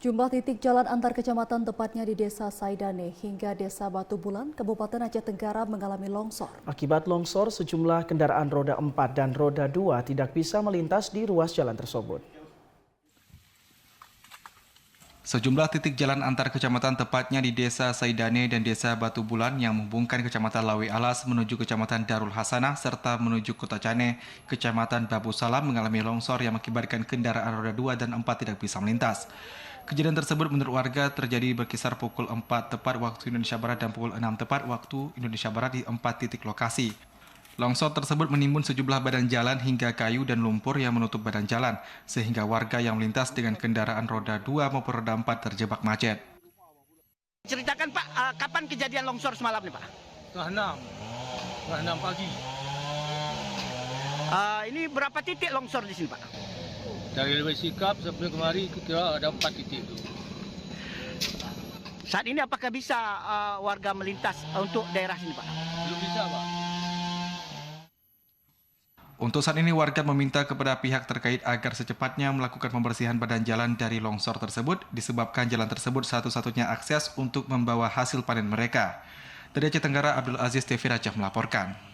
Sejumlah titik jalan antar kecamatan tepatnya di Desa Saidane hingga Desa Batu Bulan, Kabupaten Aceh Tenggara mengalami longsor. Akibat longsor, sejumlah kendaraan roda 4 dan roda 2 tidak bisa melintas di ruas jalan tersebut. Sejumlah titik jalan antar kecamatan tepatnya di Desa Saidane dan Desa Batu Bulan yang menghubungkan Kecamatan Lawi Alas menuju Kecamatan Darul Hasanah serta menuju Kota Cane, Kecamatan Babu Salam mengalami longsor yang mengakibatkan kendaraan roda 2 dan 4 tidak bisa melintas. Kejadian tersebut menurut warga terjadi berkisar pukul 4 tepat waktu Indonesia Barat dan pukul 6 tepat waktu Indonesia Barat di 4 titik lokasi. Longsor tersebut menimbun sejumlah badan jalan hingga kayu dan lumpur yang menutup badan jalan, sehingga warga yang melintas dengan kendaraan roda 2 maupun roda 4 terjebak macet. Ceritakan Pak, kapan kejadian longsor semalam nih Pak? Setengah 6 pagi. Ini berapa titik longsor di sini Pak? Dari Lewis Sikap sampai kemari kira ada 4 titik itu. Saat ini apakah bisa warga melintas untuk daerah sini Pak? Belum bisa Pak. Untuk saat ini warga meminta kepada pihak terkait agar secepatnya melakukan pembersihan badan jalan dari longsor tersebut disebabkan jalan tersebut satu-satunya akses untuk membawa hasil panen mereka. Dari Aceh Tenggara, Abdul Aziz TV Aceh melaporkan.